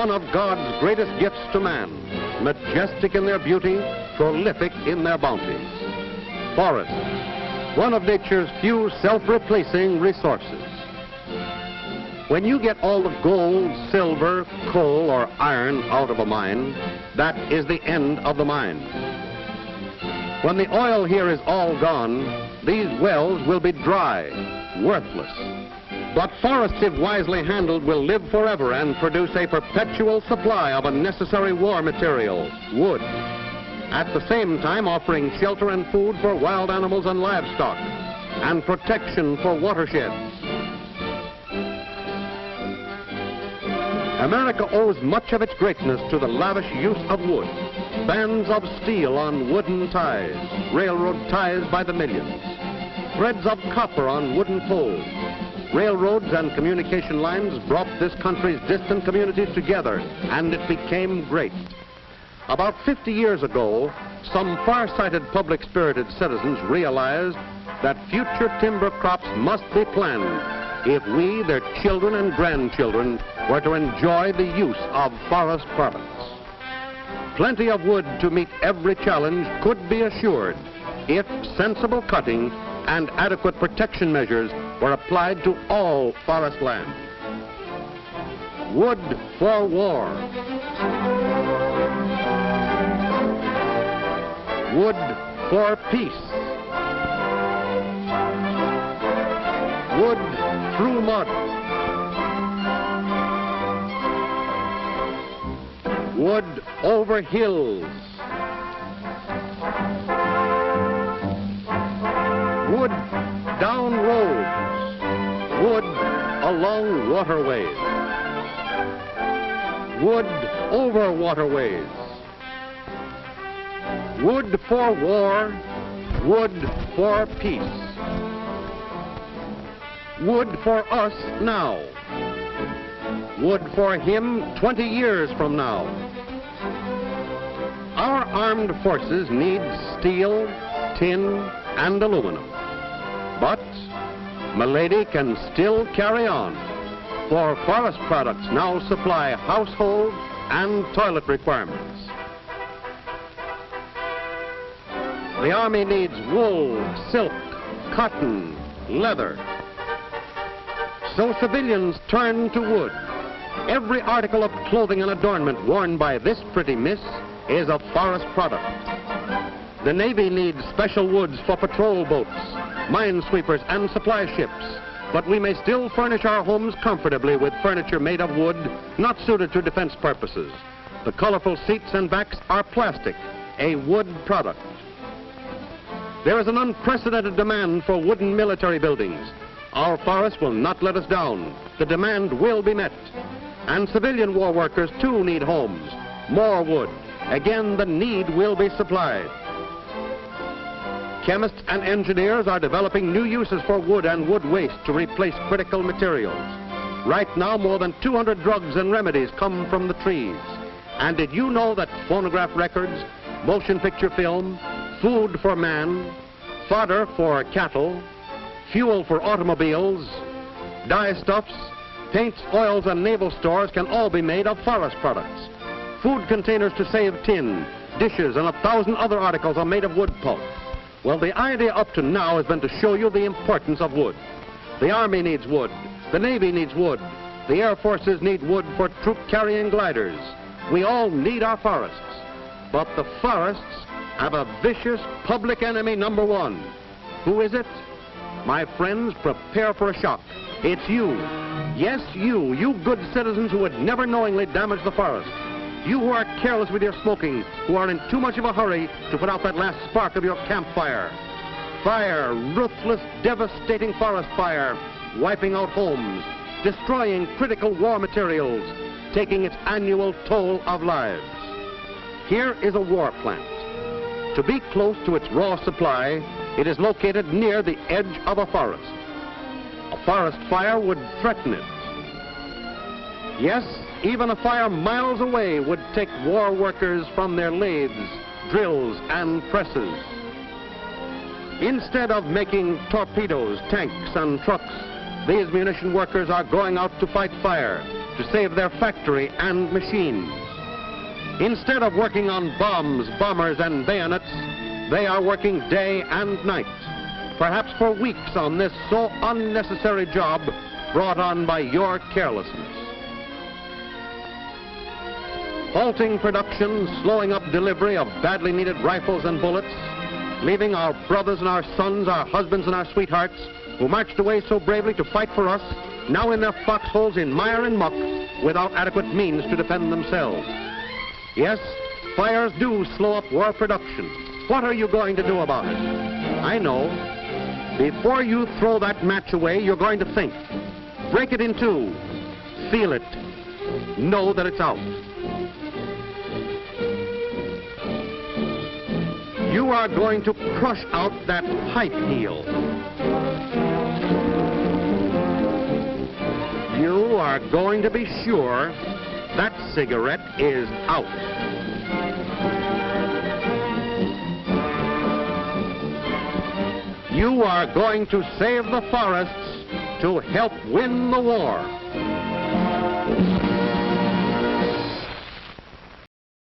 one of God's greatest gifts to man, majestic in their beauty, prolific in their bounties. Forests, one of nature's few self-replacing resources. When you get all the gold, silver, coal, or iron out of a mine, that is the end of the mine. When the oil here is all gone, these wells will be dry, worthless. But forests, if wisely handled, will live forever and produce a perpetual supply of a necessary war material, wood, at the same time offering shelter and food for wild animals and livestock, and protection for watersheds. America owes much of its greatness to the lavish use of wood. Bands of steel on wooden ties, railroad ties by the millions, threads of copper on wooden poles. Railroads and communication lines brought this country's distant communities together, and it became great. About 50 years ago, some far-sighted, public-spirited citizens realized that future timber crops must be planned if we, their children and grandchildren, were to enjoy the use of forest products. Plenty of wood to meet every challenge could be assured if sensible cutting and adequate protection measures were applied to all forest land. Wood for war. Wood for peace. Wood through mud. Wood over hills. Wood down roads. Wood along waterways. Wood over waterways. Wood for war. Wood for peace. Wood for us now. Wood for him 20 years from now. Our armed forces need steel, tin, and aluminum. But Milady can still carry on, for forest products now supply household and toilet requirements. The Army needs wool, silk, cotton, leather. So civilians turn to wood. Every article of clothing and adornment worn by this pretty miss is a forest product. The Navy needs special woods for patrol boats, minesweepers, and supply ships. But we may still furnish our homes comfortably with furniture made of wood not suited to defense purposes. The colorful seats and backs are plastic, a wood product. There is an unprecedented demand for wooden military buildings. Our forests will not let us down. The demand will be met. And civilian war workers too need homes. More wood. Again, the need will be supplied. Chemists and engineers are developing new uses for wood and wood waste to replace critical materials. Right now, more than 200 drugs and remedies come from the trees. And did you know that phonograph records, motion picture film, food for man, fodder for cattle, fuel for automobiles, dye-stuffs, paints, oils, and naval stores can all be made of forest products. Food containers to save tin, dishes, and 1,000 other articles are made of wood pulp. Well, the idea up to now has been to show you the importance of wood. The Army needs wood. The Navy needs wood. The Air Forces need wood for troop-carrying gliders. We all need our forests. But the forests have a vicious public enemy number one. Who is it? My friends, prepare for a shock. It's you. Yes, you good citizens who would never knowingly damage the forest. You who are careless with your smoking, who are in too much of a hurry to put out that last spark of your campfire. Fire, ruthless, devastating forest fire, wiping out homes, destroying critical war materials, taking its annual toll of lives. Here is a war plant. To be close to its raw supply, it is located near the edge of a forest. A forest fire would threaten it. Yes, even a fire miles away would take war workers from their lathes, drills, and presses. Instead of making torpedoes, tanks, and trucks, these munition workers are going out to fight fire, to save their factory and machines. Instead of working on bombs, bombers, and bayonets, they are working day and night, perhaps for weeks on this so unnecessary job brought on by your carelessness. Halting production, slowing up delivery of badly needed rifles and bullets, leaving our brothers and our sons, our husbands and our sweethearts, who marched away so bravely to fight for us, now in their foxholes in mire and muck, without adequate means to defend themselves. Yes, fires do slow up war production. What are you going to do about it? I know. Before you throw that match away, you're going to think. Break it in two. Feel it. Know that it's out. You are going to crush out that pipe heel. You are going to be sure that cigarette is out. You are going to save the forests to help win the war.